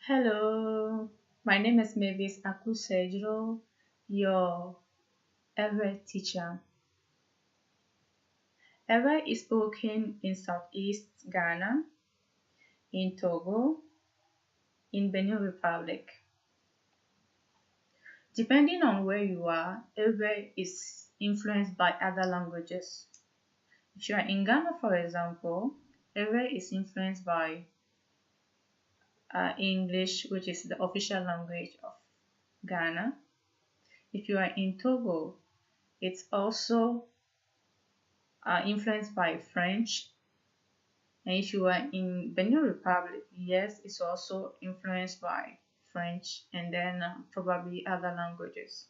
Hello, my name is Mavis Akusejro, your Ewe teacher. Ewe is spoken in Southeast Ghana, in Togo, in Benin Republic. Depending on where you are, Ewe is influenced by other languages. If you are in Ghana, for example, Ewe is influenced by English, which is the official language of Ghana. If you are in Togo, it's also influenced by French. And if you are in Benin Republic, yes, it's also influenced by French and then probably other languages.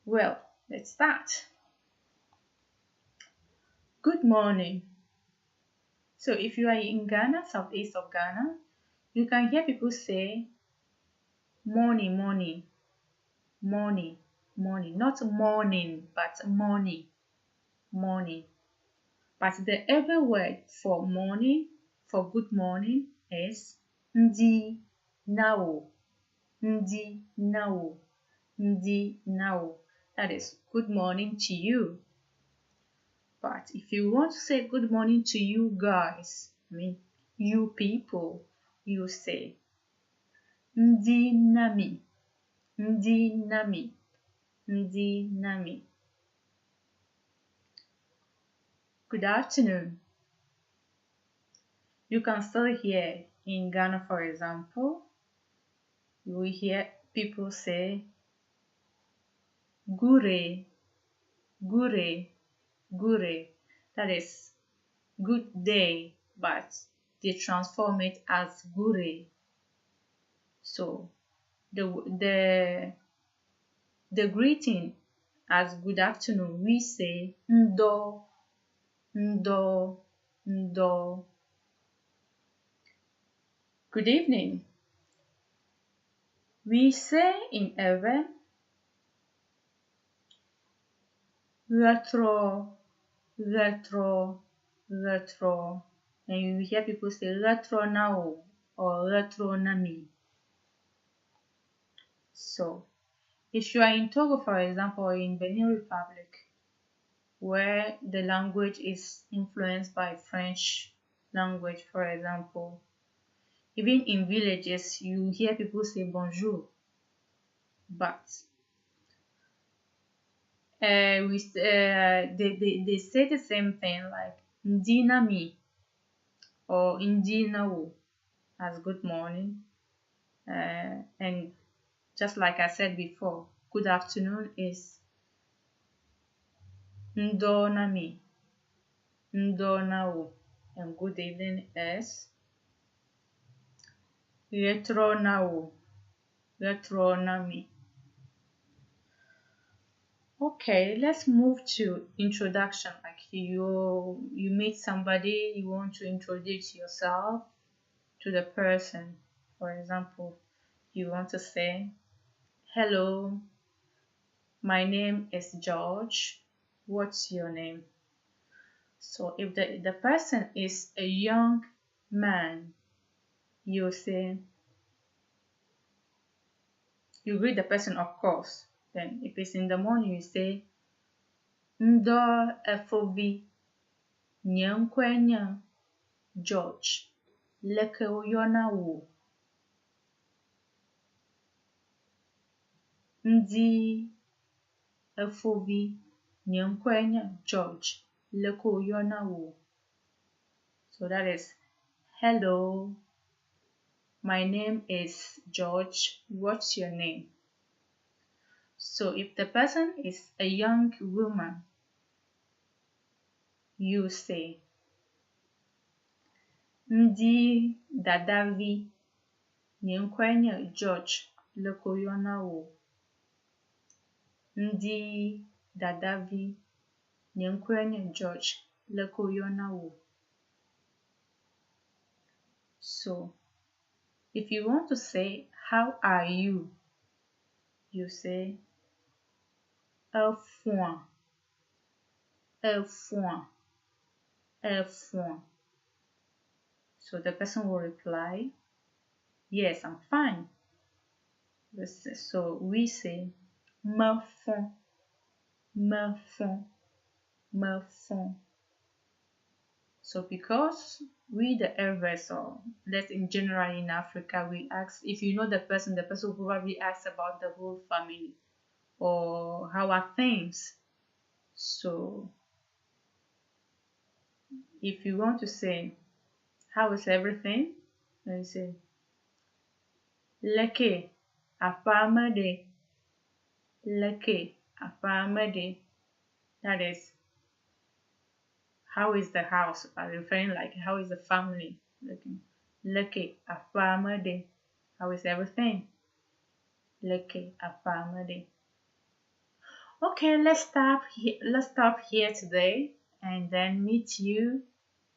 Well, let's start. Good morning. So if you are in Ghana, southeast of Ghana, you can hear people say morning, morning, morning, morning. Not morning, but morning, morning. But the other word for morning, for good morning, is ndi nao, ndi nao, ndi nao. That is good morning to you. But if you want to say good morning to you guys, you people, you say ndi nami, ndi nami, ndi nami. Good afternoon. You can still hear in Ghana, for example, you will hear people say gure, gure, gure. That is good day, but they transform it as gure. So the greeting as good afternoon, we say ndo, ndo, ndo. Good evening. We say in Ewe retro, retro, retro. And you hear people say retro now or retro nami. So if you are in Togo, for example, or in Benin Republic, where the language is influenced by French language, for example, even in villages, you hear people say bonjour, but they say the same thing like ndinami or ndinawo as good morning. And just like I said before, good afternoon is ndonami, ndonawo, and good evening is retronawo, retronami. Okay, let's move to introduction. Like you meet somebody, you want to introduce yourself to the person. For example, you want to say, hello, my name is George. What's your name? So if the person is a young man, you say, you greet the person, of course. Then if it's in the morning, you say ndo efovi nyankwenya George leke uyona wo. Ndi efovi nyankwenya George leke uyona wo. So that is, hello, my name is George. What's your name? So if the person is a young woman, you say ndi dadavi nyankwenya George leke uyona wo. Ndi dadavi nyankwenya George leke uyona wo. So if you want to say how are you, you say elfouin, elfouin, elfouin. So the person will reply, yes, I'm fine. So we say, me font, me font, me font. So because we the air vessel, let's in general in Africa, we ask, if you know the person will probably ask about the whole family or how are things. So if you want to say, how is everything? Then you say, Leke afamade, Leke afamade. That is, how is the house? I'm referring like, how is the family? Leke afamade. How is everything? Leke afamade. Okay, let's stop here today and then meet you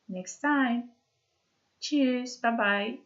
next time. Cheers. Bye bye.